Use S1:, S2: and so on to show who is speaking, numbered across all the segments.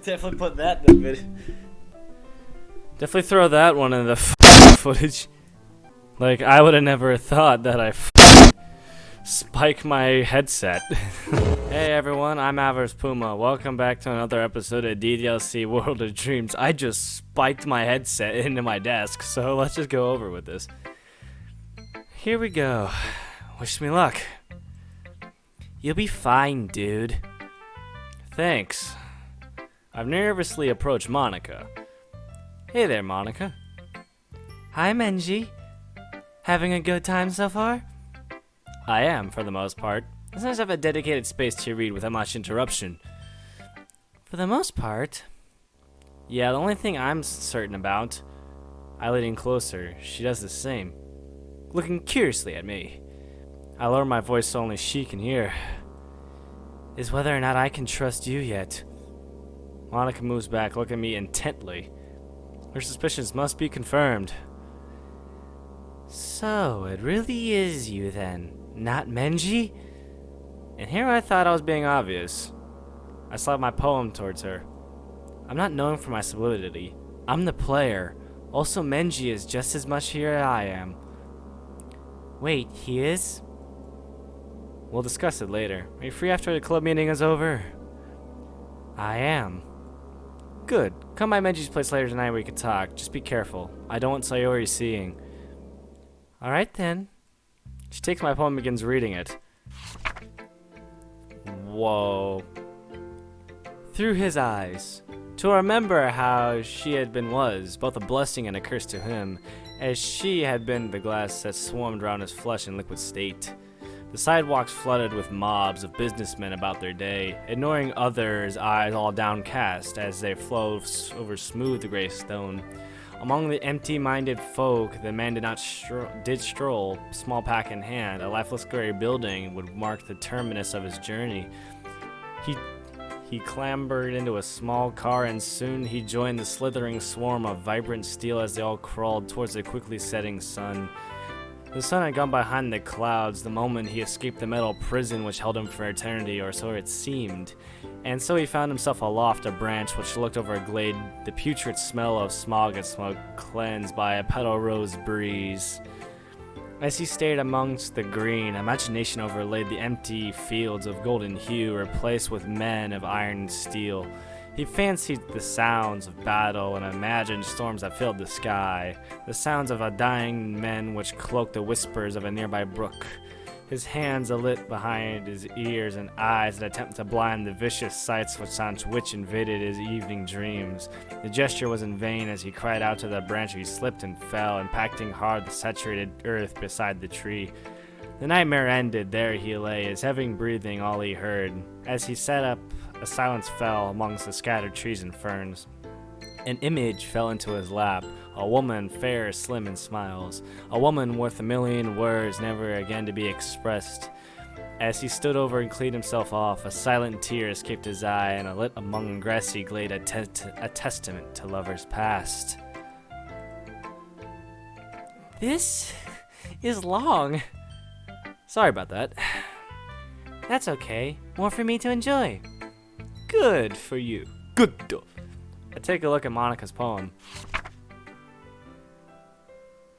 S1: Definitely put that in the video. Definitely throw that one in the footage. Like, I would have never thought that I spike my headset. Hey everyone, I'm Avers Puma. Welcome back to another episode of DDLC World of Dreams. I just spiked my headset into my desk, so let's just go over with this. Here we go. Wish me luck. You'll be fine, dude. Thanks. I've nervously approached Monica. Hey there, Monica. Hi, Menji. Having a good time so far? I am, for the most part. It's nice to have a dedicated space to read without much interruption. For the most part? Yeah, the only thing I'm certain about. I lean in closer. She does the same, looking curiously at me. I lower my voice so only she can hear. Is whether or not I can trust you yet. Monica moves back, looking at me intently. Her suspicions must be confirmed. So, it really is you then, not Menji? And here I thought I was being obvious. I slapped my poem towards her. I'm not known for my solidity. I'm the player. Also, Menji is just as much here as I am. Wait, he is? We'll discuss it later. Are you free after the club meeting is over? I am. Good. Come by Menji's place later tonight where we can talk. Just be careful. I don't want Sayori seeing. Alright then. She takes my poem and begins reading it. Whoa. Through his eyes. To remember how she had been was both a blessing and a curse to him, as she had been the glass that swarmed around his flesh in liquid state. The sidewalks flooded with mobs of businessmen about their day, ignoring others' eyes all downcast as they flowed over smooth gray stone. Among the empty-minded folk, the man did stroll, small pack in hand. A lifeless gray building would mark the terminus of his journey. He clambered into a small car, and soon he joined the slithering swarm of vibrant steel as they all crawled towards the quickly setting sun. The sun had gone behind the clouds the moment he escaped the metal prison which held him for eternity, or so it seemed. And so he found himself aloft a branch which looked over a glade, the putrid smell of smog and smoke cleansed by a petal rose breeze. As he stayed amongst the green, imagination overlaid the empty fields of golden hue, replaced with men of iron and steel. He fancied the sounds of battle and imagined storms that filled the sky, the sounds of dying men which cloaked the whispers of a nearby brook. His hands alit behind his ears and eyes that attempt to blind the vicious sights which invaded his evening dreams. The gesture was in vain as he cried out to the branch. He slipped and fell, impacting hard the saturated earth beside the tree. The nightmare ended. There he lay, his heavy breathing all he heard. As he sat up, a silence fell amongst the scattered trees and ferns. An image fell into his lap, a woman fair, slim, and smiles, a woman worth a million words never again to be expressed. As he stood over and cleaned himself off, a silent tear escaped his eye, and a lit among grassy glade a testament to lovers past. This is long. Sorry about that. That's okay. More for me to enjoy. Good for you. Good. I take a look at Monica's poem.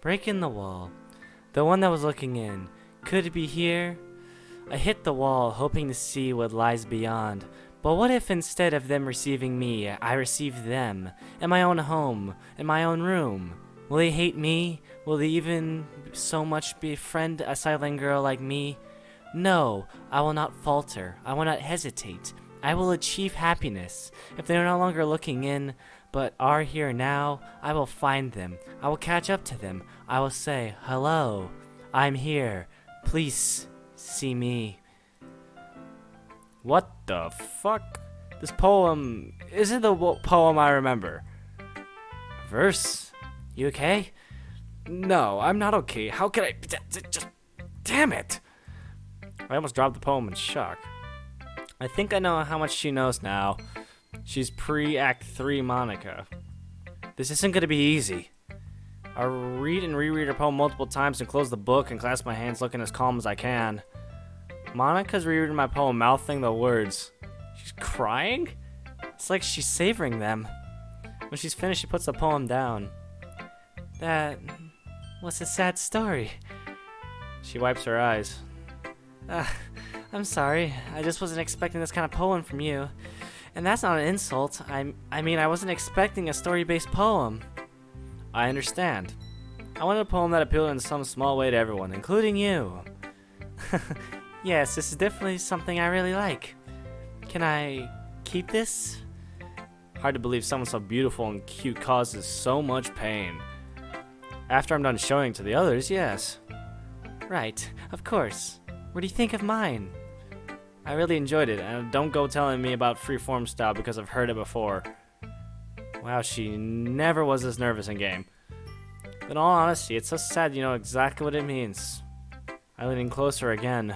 S1: Break in the wall. The one that was looking in. Could it be here? I hit the wall, hoping to see what lies beyond. But what if instead of them receiving me, I receive them, in my own home, in my own room? Will they hate me? Will they even so much befriend a silent girl like me? No, I will not falter. I will not hesitate. I will achieve happiness. If they are no longer looking in, but are here now, I will find them. I will catch up to them. I will say, hello, I'm here. Please see me. What the fuck? This poem isn't the poem I remember. Verse? You okay? No, I'm not okay. How can I? Just damn it! I almost dropped the poem in shock. I think I know how much she knows now. She's pre-Act 3 Monica. This isn't going to be easy. I read and reread her poem multiple times and close the book and clasp my hands looking as calm as I can. Monica's rereading my poem, mouthing the words. She's crying? It's like she's savoring them. When she's finished, she puts the poem down. That was a sad story. She wipes her eyes. I'm sorry. I just wasn't expecting this kind of poem from you. And that's not an insult. I mean, I wasn't expecting a story-based poem. I understand. I wanted a poem that appealed in some small way to everyone, including you. Yes, this is definitely something I really like. Can I keep this? Hard to believe someone so beautiful and cute causes so much pain. After I'm done showing to the others, yes. Right, of course. What do you think of mine? I really enjoyed it, and don't go telling me about freeform style because I've heard it before. Wow, she never was this nervous in game. But in all honesty, it's so sad you know exactly what it means. I lean in closer again.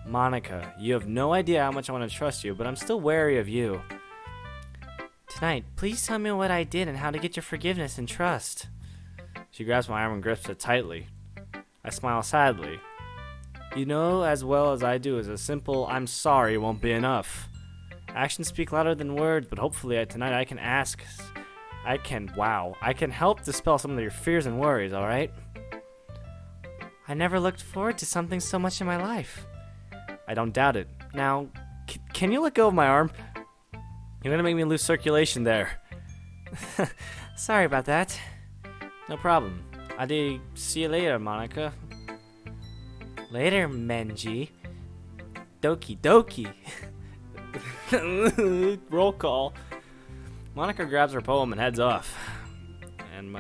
S1: Monica, you have no idea how much I want to trust you, but I'm still wary of you. Tonight, please tell me what I did and how to get your forgiveness and trust. She grabs my arm and grips it tightly. I smile sadly. You know as well as I do, as a simple "I'm sorry" won't be enough. Actions speak louder than words, but hopefully tonight I can help dispel some of your fears and worries, alright? I never looked forward to something so much in my life. I don't doubt it. Now, can you let go of my arm? You're gonna make me lose circulation there. Sorry about that. No problem. I'll see you later, Monica. Later, Menji. Doki doki. Roll call. Monica grabs her poem and heads off. And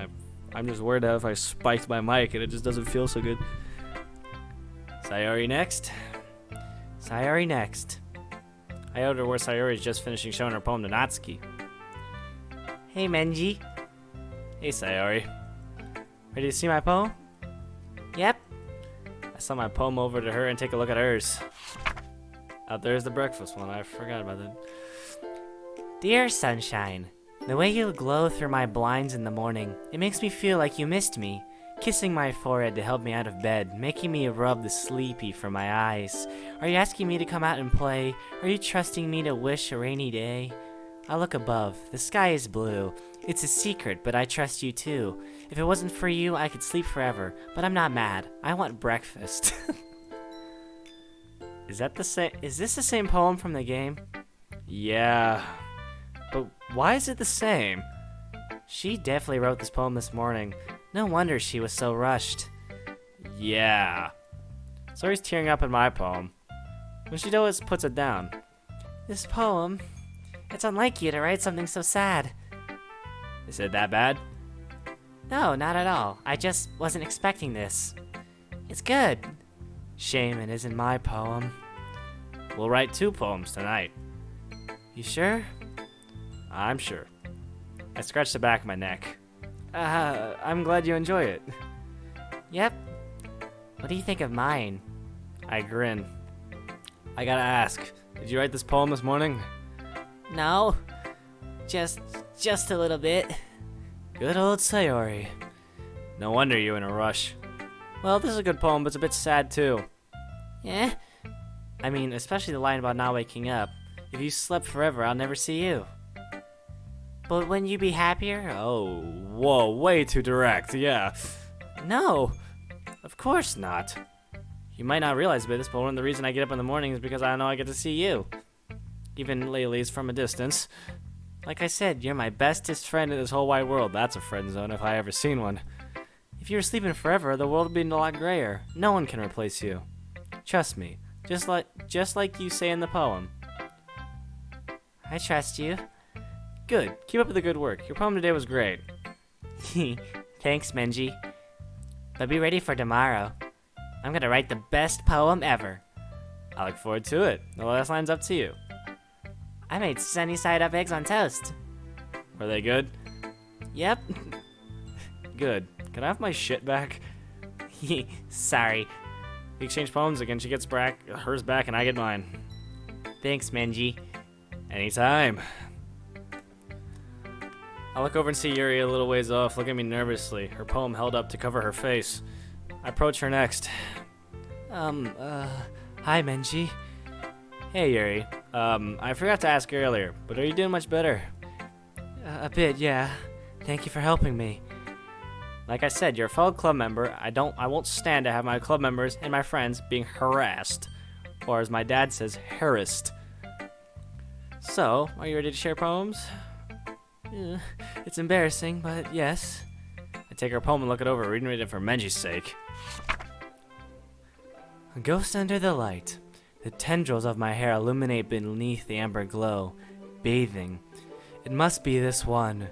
S1: I'm just worried if I spiked my mic and it just doesn't feel so good. Sayori next. Sayori next. I out her where Sayori is just finishing showing her poem to Natsuki. Hey, Menji. Hey, Sayori. Ready to see my poem? Yep. I saw my poem over to her and take a look at hers. Out there's the breakfast one. I forgot about that. Dear Sunshine, the way you glow through my blinds in the morning, it makes me feel like you missed me. Kissing my forehead to help me out of bed, making me rub the sleepy from my eyes. Are you asking me to come out and play? Are you trusting me to wish a rainy day? I look above. The sky is blue. It's a secret, but I trust you too. If it wasn't for you, I could sleep forever, but I'm not mad. I want breakfast. Is this the same poem from the game? Yeah. But why is it the same? She definitely wrote this poem this morning. No wonder she was so rushed. Yeah. Sori's tearing up in my poem. When she always puts it down. This poem, it's unlike you to write something so sad. Is it that bad? No, not at all. I just wasn't expecting this. It's good. Shame it isn't my poem. We'll write 2 poems tonight. You sure? I'm sure. I scratched the back of my neck. I'm glad you enjoy it. Yep. What do you think of mine? I grin. I gotta ask, did you write this poem this morning? No. Just a little bit. Good old Sayori. No wonder you're in a rush. Well, this is a good poem, but it's a bit sad too. Yeah? I mean, especially the line about not waking up. If you slept forever, I'll never see you. But wouldn't you be happier? Oh, whoa, way too direct, yeah. No, of course not. You might not realize this, but one of the reasons I get up in the morning is because I know I get to see you. Even lately, it's from a distance. Like I said, you're my bestest friend in this whole wide world. That's a friend zone if I ever seen one. If you were sleeping forever, the world would be a lot grayer. No one can replace you. Trust me, just like you say in the poem. I trust you. Good. Keep up the good work. Your poem today was great. Thanks, Menji. But be ready for tomorrow. I'm gonna write the best poem ever. I look forward to it. The last line's up to you. I made sunny side up eggs on toast. Were they good? Yep. Good. Can I have my shit back? Sorry. We exchange poems again. She gets hers back and I get mine. Thanks, Menji. Anytime. I look over and see Yuri a little ways off, looking at me nervously, her poem held up to cover her face. I approach her next. Hi, Menji. Hey, Yuri. I forgot to ask earlier, but are you doing much better?
S2: A bit, yeah. Thank you for helping me.
S1: Like I said, you're a fellow club member. I won't stand to have my club members and my friends being harassed. Or as my dad says, harassed. So, are you ready to share poems?
S2: It's embarrassing, but yes.
S1: I take her poem and look it over, reading it for Menji's sake.
S2: A ghost under the light. The tendrils of my hair illuminate beneath the amber glow, bathing. It must be this one,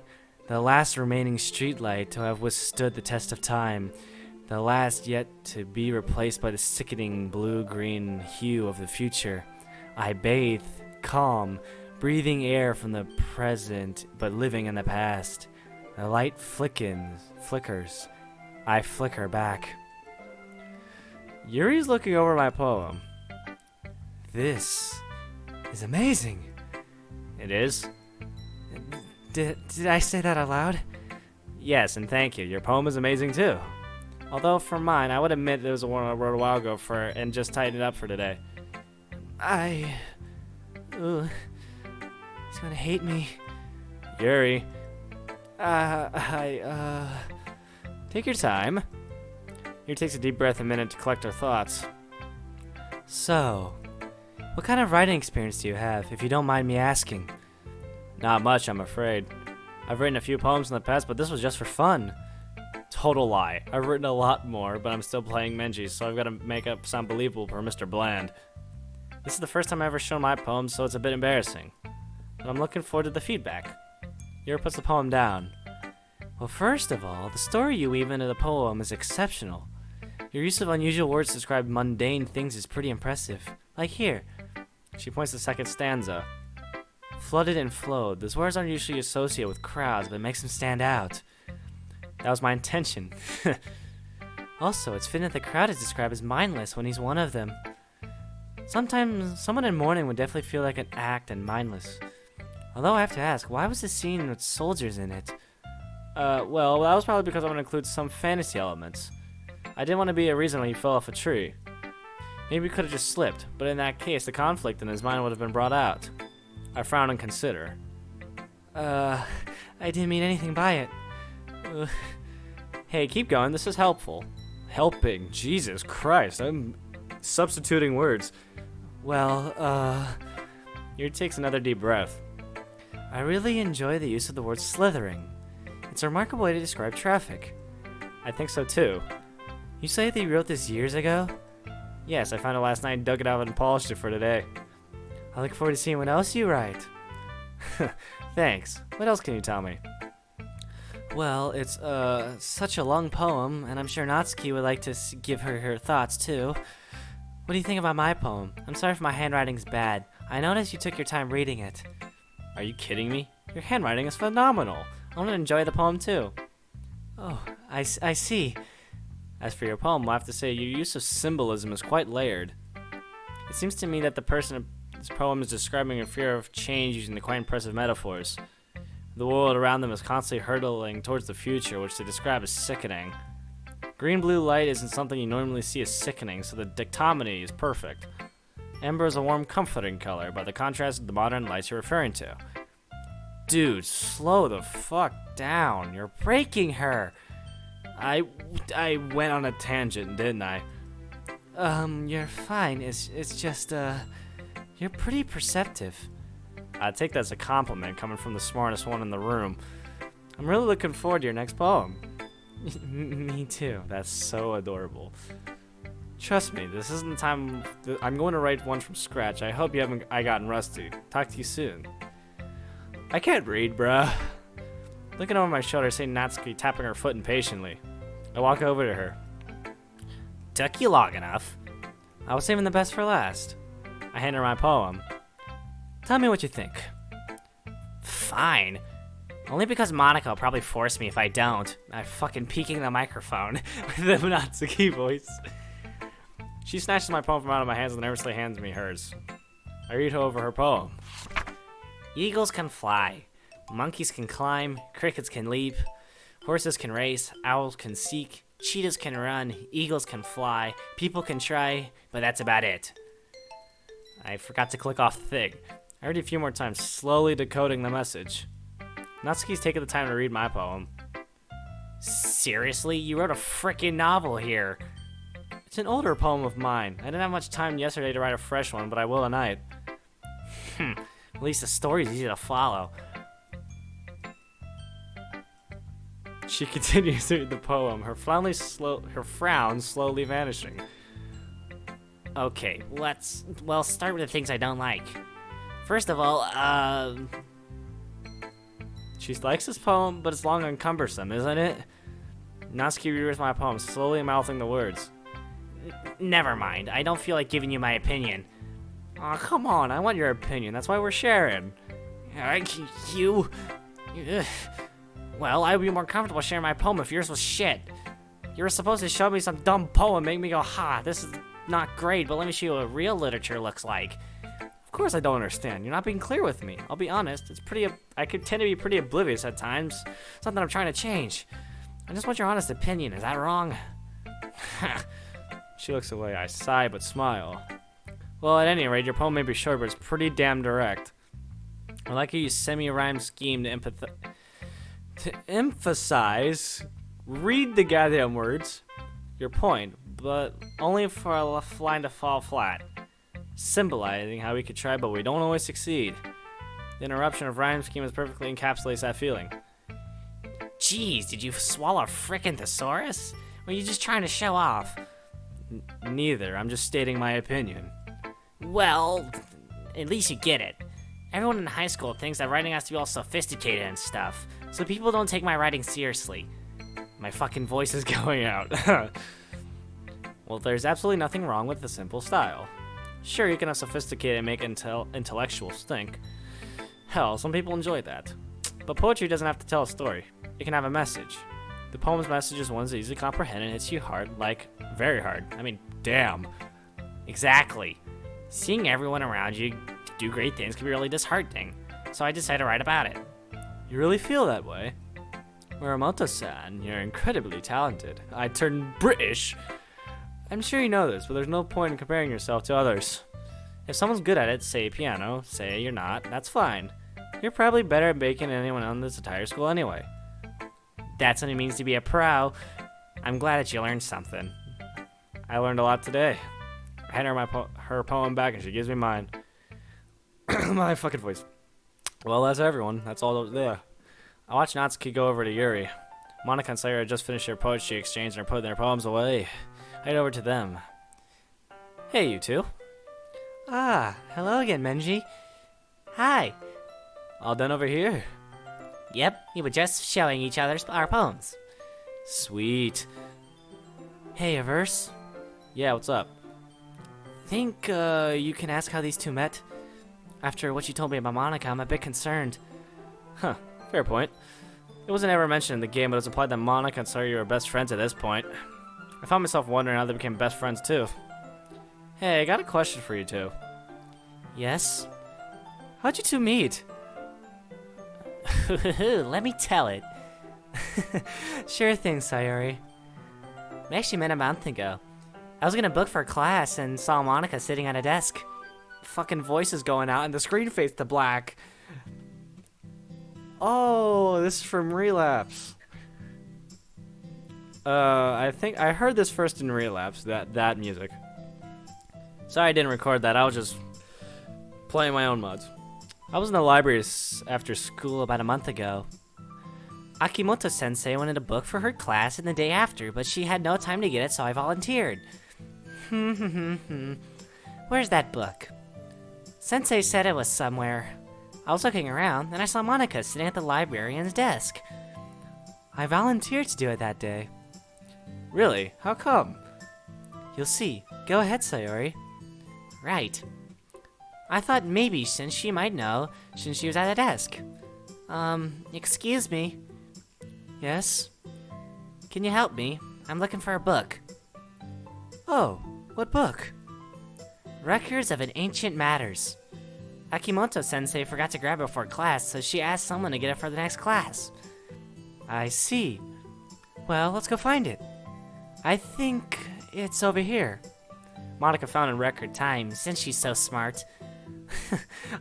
S2: the last remaining streetlight to have withstood the test of time, the last yet to be replaced by the sickening blue-green hue of the future. I bathe, calm, breathing air from the present, but living in the past. The light flickers. I flicker back.
S1: Yuri's looking over my poem.
S2: This is amazing.
S1: It is?
S2: Did I say that out loud?
S1: Yes, and thank you. Your poem is amazing too. Although for mine, I would admit it was the one I wrote a while ago and just tightened it up for today.
S2: He's gonna hate me.
S1: Yuri. Take your time. Yuri takes a deep breath, a minute to collect her thoughts.
S2: So, what kind of writing experience do you have, if you don't mind me asking?
S1: Not much, I'm afraid. I've written a few poems in the past, but this was just for fun. Total lie. I've written a lot more, but I'm still playing Menji, so I've got to make up sound believable for Mr. Bland. This is the first time I've ever shown my poems, so it's a bit embarrassing. But I'm looking forward to the feedback. Yuri puts the poem down.
S2: Well, first of all, the story you weave into the poem is exceptional. Your use of unusual words to describe mundane things is pretty impressive. Like here.
S1: She points to the second stanza.
S2: Flooded and flowed. Those words aren't usually associated with crowds, but it makes them stand out.
S1: That was my intention.
S2: Also, it's fitting that the crowd is described as mindless when he's one of them. Sometimes, someone in mourning would definitely feel like an act and mindless. Although I have to ask, why was the scene with soldiers in it?
S1: Well, that was probably because I want to include some fantasy elements. I didn't want to be a reason why he fell off a tree. Maybe he could have just slipped, but in that case, the conflict in his mind would have been brought out. I frown and consider.
S2: I didn't mean anything by it.
S1: Hey, keep going, this is helpful. Helping? Jesus Christ, I'm substituting words.
S2: Well,
S1: Yuri takes another deep breath.
S2: I really enjoy the use of the word slithering. It's a remarkable way to describe traffic.
S1: I think so too.
S2: You say that you wrote this years ago?
S1: Yes, I found it last night, dug it out and polished it for today.
S2: I look forward to seeing what else you write.
S1: Thanks. What else can you tell me?
S2: Well, it's such a long poem, and I'm sure Natsuki would like to give her thoughts too. What do you think about my poem? I'm sorry if my handwriting's bad. I noticed you took your time reading it.
S1: Are you kidding me? Your handwriting is phenomenal. I want to enjoy the poem too.
S2: Oh, I see.
S1: As for your poem, I'll have to say your use of symbolism is quite layered. It seems to me that the person in this poem is describing a fear of change using the quite impressive metaphors. The world around them is constantly hurtling towards the future, which they describe as sickening. Green-blue light isn't something you normally see as sickening, so the dichotomy is perfect. Amber is a warm, comforting color, by the contrast with the modern lights you're referring to. Dude, slow the fuck down. You're breaking her. I went on a tangent, didn't I?
S2: You're fine. It's just, you're pretty perceptive.
S1: I take that as a compliment coming from the smartest one in the room. I'm really looking forward to your next poem.
S2: Me too.
S1: That's so adorable. Trust me, this isn't the time. I'm going to write one from scratch. I hope you haven't gotten rusty. Talk to you soon. I can't read, bruh. Looking over my shoulder, I see Natsuki tapping her foot impatiently. I walk over to her. Took you long enough. I was saving the best for last. I hand her my poem. Tell me what you think. Fine. Only because Monica will probably force me if I don't. I'm fucking peeking the microphone with the Natsuki voice. She snatches my poem from out of my hands and nervously hands me hers. I read over her poem. Eagles can fly. Monkeys can climb. Crickets can leap. Horses can race. Owls can seek. Cheetahs can run. Eagles can fly. People can try. But that's about it. I forgot to click off thing. I read it a few more times, slowly decoding the message. Natsuki's taking the time to read my poem.
S2: Seriously? You wrote a frickin' novel here.
S1: It's an older poem of mine. I didn't have much time yesterday to write a fresh one, but I will tonight.
S2: At least the story's easy to follow.
S1: She continues to read the poem, her frown slowly vanishing.
S2: Okay, well, start with the things I don't like. First of all,
S1: She likes this poem, but it's long and cumbersome, isn't it? Natsuki rereads my poem, slowly mouthing the words.
S2: Never mind. I don't feel like giving you my opinion.
S1: Aw, come on, I want your opinion. That's why we're sharing.
S2: You... Ugh. Well, I would be more comfortable sharing my poem if yours was shit. You were supposed to show me some dumb poem, make me go, ha, this is not great, but let me show you what real literature looks like.
S1: Of course I don't understand. You're not being clear with me. I'll be honest, I could tend to be pretty oblivious at times. It's not that I'm trying to change. I just want your honest opinion. Is that wrong? She looks away. I sigh but smile. Well, at any rate, your poem may be short, but it's pretty damn direct. I like how you semi-rhyme scheme to emphasize, read the goddamn words, your point, but only for a line to fall flat, symbolizing how we could try, but we don't always succeed. The interruption of rhyme scheme perfectly encapsulates that feeling.
S2: Jeez, did you swallow a frickin' thesaurus? Or were you just trying to show off?
S1: Neither. I'm just stating my opinion.
S2: Well, at least you get it. Everyone in high school thinks that writing has to be all sophisticated and stuff, so people don't take my writing seriously.
S1: My fucking voice is going out. Well, there's absolutely nothing wrong with the simple style. Sure, you can have sophisticated and make intellectuals think. Hell, some people enjoy that. But poetry doesn't have to tell a story. It can have a message. The poem's message is one that's easy to comprehend and hits you hard, like, very hard. I mean, damn.
S2: Exactly. Seeing everyone around you do great things can be really disheartening, so I decided to write about it.
S1: You really feel that way? Muramoto-san, you're incredibly talented. I turned British. I'm sure you know this, but there's no point in comparing yourself to others. If someone's good at it, say piano, say you're not, that's fine. You're probably better at baking than anyone in this entire school anyway.
S2: That's what it means to be a pro. I'm glad that you learned something.
S1: I learned a lot today. I hand her her poem back and she gives me mine. My fucking voice. Well, that's everyone. That's all there. I watched Natsuki go over to Yuri. Monica and Sayori just finished their poetry exchange and are putting their poems away. I head over to them. Hey, you two.
S2: Ah, hello again, Menji. Hi.
S1: All done over here?
S2: Yep, we were just showing each other our poems.
S1: Sweet.
S2: Hey, a verse?
S1: Yeah, what's up?
S2: Think you can ask how these two met? After what you told me about Monica, I'm a bit concerned.
S1: Huh, fair point. It wasn't ever mentioned in the game, but it was implied that Monica and Sayori were best friends at this point. I found myself wondering how they became best friends too. Hey, I got a question for you two.
S2: Yes?
S1: How'd you two meet?
S2: Let me tell it.
S1: Sure thing, Sayori.
S2: We actually met a month ago. I was gonna book for a class and saw Monica sitting at a desk.
S1: Fucking voice is going out and the screen fades to black. Oh, this is from Relapse. I think I heard this first in Relapse, that music. Sorry I didn't record that, I was just playing my own mods. I was in the library after school about a month ago.
S2: Akimoto-sensei wanted a book for her class in the day after, but she had no time to get it, so I volunteered. Where's that book? Sensei said it was somewhere. I was looking around, and I saw Monica sitting at the librarian's desk.
S1: I volunteered to do it that day. Really? How come?
S2: You'll see. Go ahead, Sayori. Right. I thought maybe since she might know, since she was at the desk. Excuse me.
S1: Yes?
S2: Can you help me? I'm looking for a book.
S1: Oh, what book?
S2: Records of an Ancient Matters. Akimoto-sensei forgot to grab it before class, so she asked someone to get it for the next class.
S1: I see. Well, let's go find it. I think it's over here.
S2: Monica found in record time, since she's so smart. I'm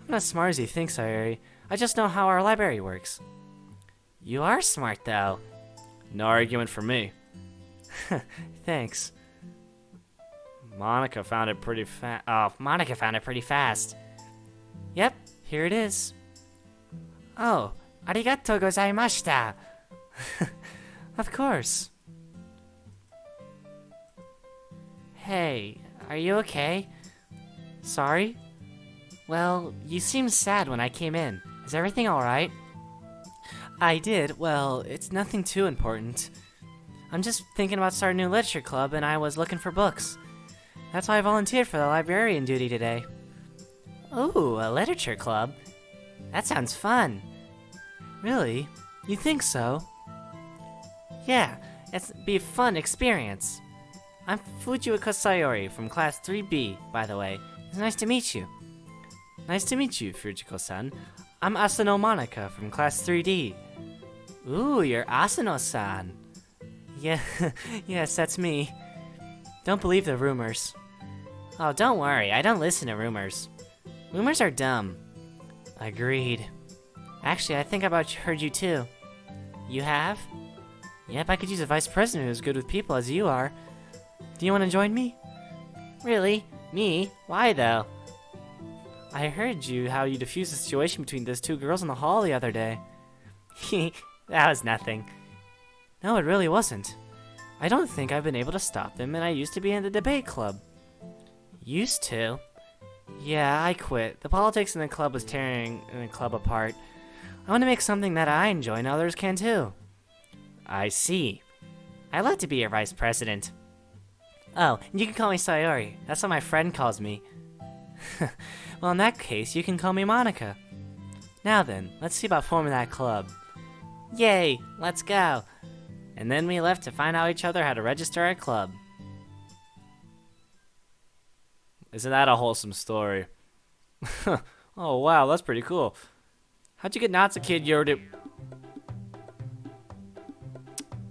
S2: not as smart as you think, Sayuri. I just know how our library works. You are smart, though.
S1: No argument for me.
S2: Thanks.
S1: Monica found it pretty
S2: Monica found it pretty fast. Yep, here it is. Oh, arigatou gozaimashita. Of course. Hey, are you okay? Sorry? Well, you seemed sad when I came in. Is everything alright? I did. Well, it's nothing too important. I'm just thinking about starting a new literature club, and I was looking for books. That's why I volunteered for the librarian duty today. Ooh, a literature club? That sounds fun. Really? You think so? Yeah, it's be a fun experience. I'm Fujiwaka Sayori from class 3B, by the way. It's nice to meet you. Nice to meet you, Fujiko-san. I'm Asano Monica from class 3D. Ooh, you're Asano-san. Yeah, yes, that's me. Don't believe the rumors. Oh, don't worry, I don't listen to rumors. Rumors are dumb. Agreed. Actually, I think I've heard you too. You have? Yep, I could use a vice president who's good with people as you are. Do you want to join me? Really? Me? Why though? I heard how you diffused the situation between those two girls in the hall the other day. That was nothing. No, it really wasn't. I don't think I've been able to stop them, and I used to be in the debate club. Used to? Yeah, I quit. The politics in the club was tearing the club apart. I want to make something that I enjoy and others can too. I see. I'd like to be your vice president. Oh, and you can call me Sayori. That's what my friend calls me. Well, in that case, you can call me Monica. Now then, let's see about forming that club. Yay, let's go. And then we left to find out each other how to register our club.
S1: Isn't that a wholesome story? Oh wow, that's pretty cool. How'd you get Natsu Kid Yori?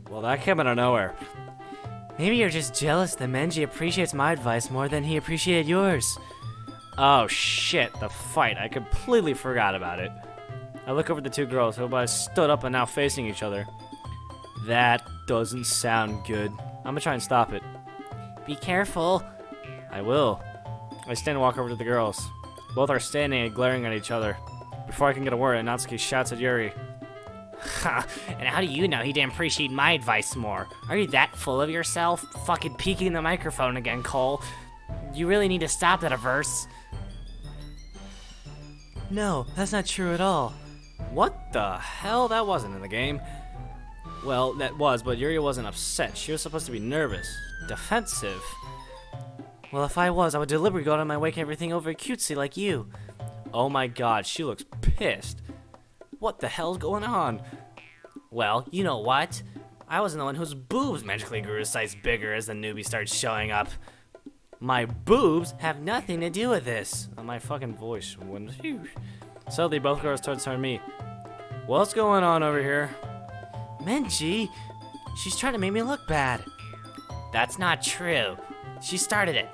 S1: Well, that came out of nowhere.
S2: Maybe you're just jealous that Menji appreciates my advice more than he appreciated yours.
S1: Oh shit, the fight. I completely forgot about it. I look over at the two girls who both stood up and now facing each other. That doesn't sound good. I'm gonna try and stop it.
S2: Be careful.
S1: I will. I stand and walk over to the girls. Both are standing and glaring at each other. Before I can get a word, Natsuki shouts at Yuri.
S2: Ha! And how do you know he didn't appreciate my advice more? Are you that full of yourself? Fucking peeking the microphone again, Cole. You really need to stop that verse. No, that's not true at all.
S1: What the hell? That wasn't in the game. Well, that was, but Yuri wasn't upset. She was supposed to be nervous. Defensive.
S2: Well, if I was, I would deliberately go out of my way and everything over cutesy like you.
S1: Oh my god, she looks pissed. What the hell's going on?
S2: Well, you know what? I wasn't the one whose boobs magically grew a size bigger as the newbie started showing up. My boobs have nothing to do with this.
S1: Oh, my fucking voice went huge. Suddenly, both girls started turning me. What's going on over here?
S2: Menji, she's trying to make me look bad. That's not true. She started it.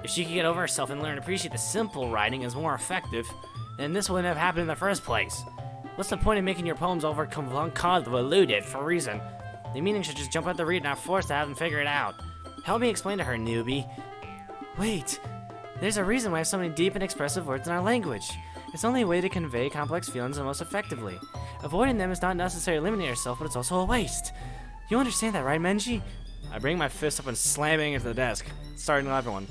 S2: If she could get over herself and learn to appreciate the simple writing is more effective, then this wouldn't have happened in the first place. What's the point of making your poems over convoluted for a reason? The meaning should just jump out the read, not forced to have them figure it out. Help me explain to her, newbie. Wait, there's a reason why I have so many deep and expressive words in our language. It's the only way to convey complex feelings the most effectively. Avoiding them is not necessarily eliminating yourself, but it's also a waste. You understand that, right, Menji?
S1: I bring my fist up and slamming into the desk, starting everyone.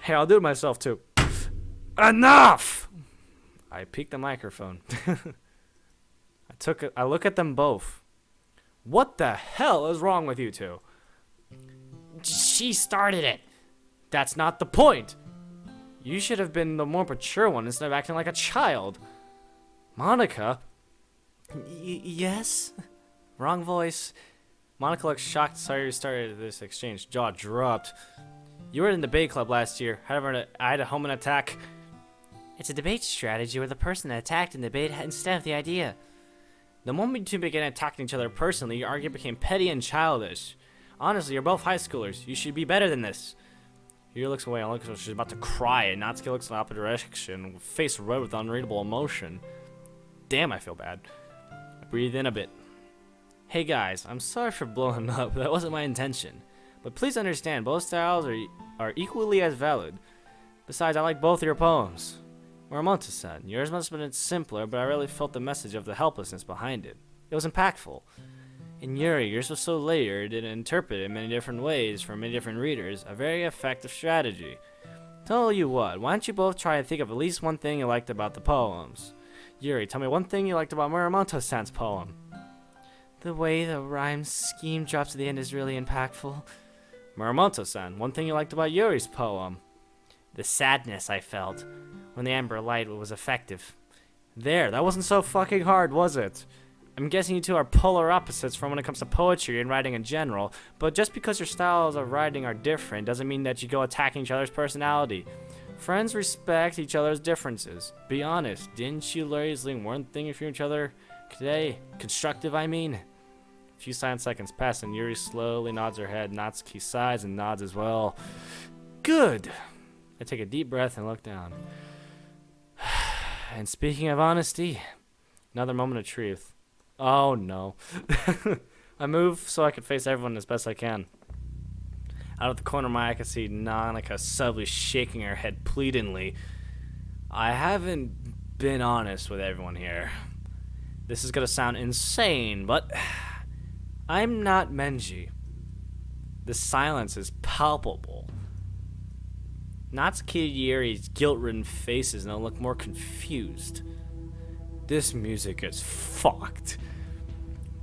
S1: Hey, I'll do it myself too. Enough! I peeked the microphone. I look at them both. What the hell is wrong with you two?
S2: She started it.
S1: That's not the point. You should have been the more mature one instead of acting like a child. Monica?
S2: Yes?
S1: Wrong voice. Monica looked shocked. Sorry, started this exchange. Jaw dropped. You were in the debate club last year. However, I had a home attack.
S2: It's a debate strategy where the person that attacked in debate instead of the idea.
S1: The moment you two began attacking each other personally, your argument became petty and childish. Honestly, you're both high schoolers. You should be better than this. Yuri looks away and looks like she's about to cry, and Natsuki looks in the opposite direction, face red with unreadable emotion. Damn, I feel bad. I breathe in a bit. Hey guys, I'm sorry for blowing up. That wasn't my intention. But please understand, both styles are equally as valid. Besides, I like both your poems. Muramoto-san, yours must have been simpler, but I really felt the message of the helplessness behind it. It was impactful. And Yuri, yours was so layered and interpreted in many different ways for many different readers, a very effective strategy. Tell you what, why don't you both try and think of at least one thing you liked about the poems? Yuri, tell me one thing you liked about Muramoto-san's poem.
S2: The way the rhyme scheme drops at the end is really impactful.
S1: Muramoto-san, one thing you liked about Yuri's poem.
S2: The sadness I felt when the amber light was effective.
S1: There, that wasn't so fucking hard, was it? I'm guessing you two are polar opposites from when it comes to poetry and writing in general, but just because your styles of writing are different doesn't mean that you go attacking each other's personality. Friends respect each other's differences. Be honest, didn't you ladies learn one thing from each other today? Constructive, I mean. A few silent seconds pass and Yuri slowly nods her head. Natsuki sighs and nods as well. Good. I take a deep breath and look down. And speaking of honesty, another moment of truth. Oh no. I move so I can face everyone as best I can. Out of the corner of my eye, I can see Nanika subtly shaking her head pleadingly. I haven't been honest with everyone here. This is gonna sound insane, but I'm not Menji. The silence is palpable. Natsuki and Yuri's guilt-ridden faces now look more confused. This music is fucked.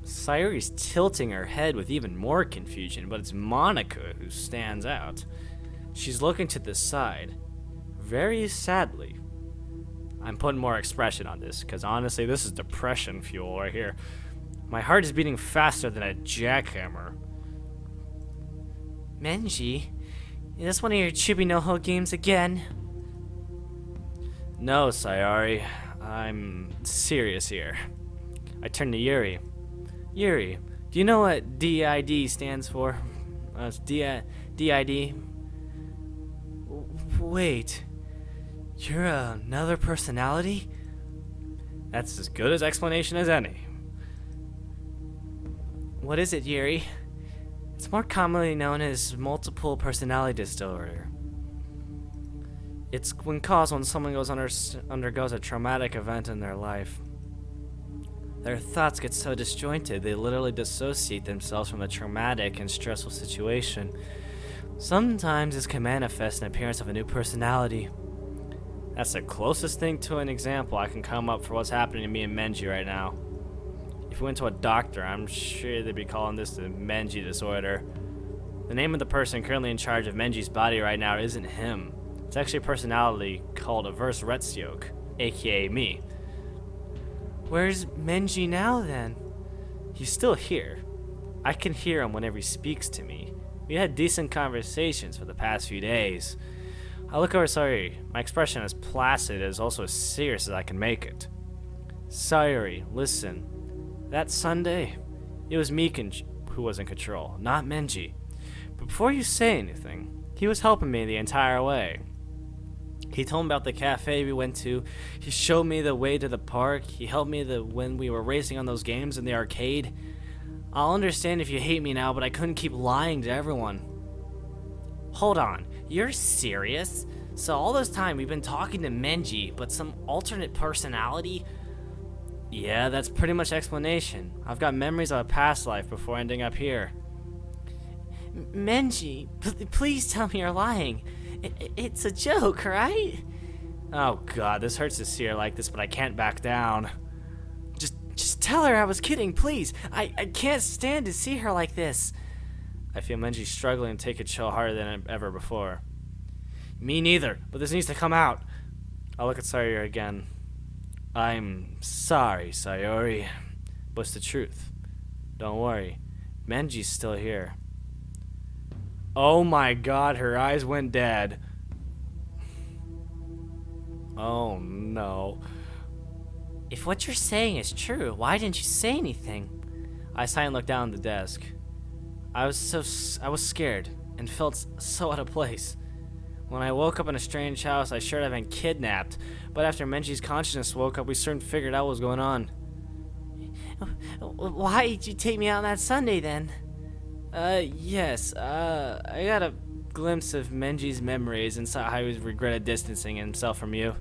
S1: Sayuri's tilting her head with even more confusion, but it's Monica who stands out. She's looking to the side, very sadly. I'm putting more expression on this, because honestly, this is depression fuel right here. My heart is beating faster than a jackhammer.
S2: Menji, is this one of your Chibi no Ho games again?
S1: No, Sayuri. I'm serious here. I turn to Yuri. Yuri, do you know what DID stands for? It's DID.
S2: Wait, you're another personality?
S1: That's as good as explanation as any.
S2: What is it, Yuri? It's more commonly known as multiple personality disorder. It's when caused when someone undergoes a traumatic event in their life. Their thoughts get so disjointed, they literally dissociate themselves from a traumatic and stressful situation. Sometimes this can manifest in appearance of a new personality. That's the closest thing to an example I can come up for what's happening to me and Menji right now. If we went to a doctor, I'm sure they'd be calling this the Menji disorder. The name of the person currently in charge of Menji's body right now isn't him. It's actually a personality called Averse Retsyok, aka me. Where's Menji now then?
S1: He's still here. I can hear him whenever he speaks to me. We had decent conversations for the past few days. I look over Sayuri. My expression is placid as also as serious as I can make it. Sayuri, listen. That Sunday, it was me who was in control, not Menji. But before you say anything, he was helping me the entire way. He told me about the cafe we went to. He showed me the way to the park. He helped me when we were racing on those games in the arcade. I'll understand if you hate me now, but I couldn't keep lying to everyone. Hold on, you're serious? So all this time we've been talking to Menji, but some alternate personality? Yeah, that's pretty much explanation. I've got memories of a past life before ending up here.
S2: Menji, please tell me you're lying. It's a joke, right?
S1: Oh god, this hurts to see her like this, but I can't back down.
S2: Just tell her I was kidding, please. I can't stand to see her like this.
S1: I feel Menji struggling to take it chill harder than ever before. Me neither, but this needs to come out. I'll look at Sayuri again. I'm sorry, Sayuri, but it's the truth. Don't worry, Menji's still here. Oh my god, her eyes went dead. Oh no.
S2: If what you're saying is true, why didn't you say anything?
S1: I silently looked down at the desk. I was scared and felt so out of place. When I woke up in a strange house, I should have been kidnapped. But after Menji's consciousness woke up, we soon figured out what was going on.
S2: Why did you take me out on that Sunday then?
S1: Yes, I got a glimpse of Menji's memories and saw how he regretted distancing himself from you.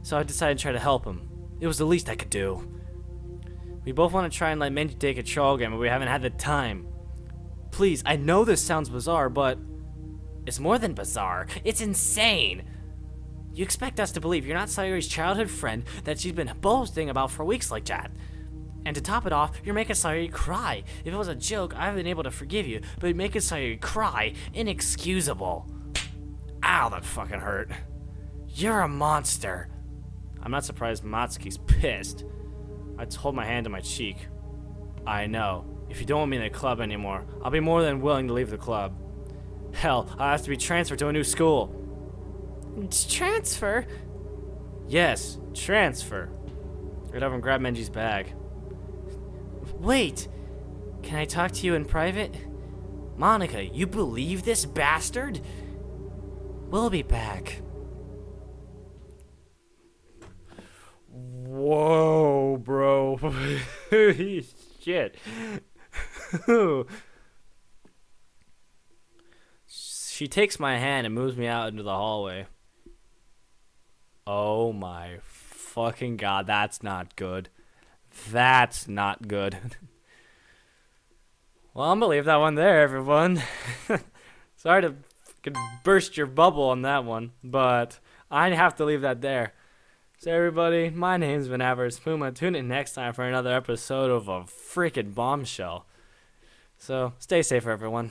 S1: So I decided to try to help him. It was the least I could do. We both want to try and let Menji take control again, but we haven't had the time. Please, I know this sounds bizarre, but it's more than bizarre. It's insane. You expect us to believe you're not Sayuri's childhood friend that she's been boasting about for weeks like that. And to top it off, you're making Sayuri cry. If it was a joke, I've been able to forgive you, but making Sayuri cry, inexcusable. Ow, that fucking hurt. You're a monster. I'm not surprised Matsuki's pissed. I hold my hand to my cheek. I know. If you don't want me in the club anymore, I'll be more than willing to leave the club. Hell, I'll have to be transferred to a new school.
S2: Transfer?
S1: Yes, transfer. Get over and grab Menji's bag.
S2: Wait, can I talk to you in private?
S1: Monica, you believe this bastard?
S2: We'll be back.
S1: Whoa, bro. Shit. She takes my hand and moves me out into the hallway. Oh my fucking god, that's not good. That's not good. Well, I'm gonna leave that one there, everyone. Sorry to burst your bubble on that one, but I have to leave that there. So everybody, my name's been Avarice Puma. Tune in next time for another episode of a freaking bombshell. So stay safe, everyone.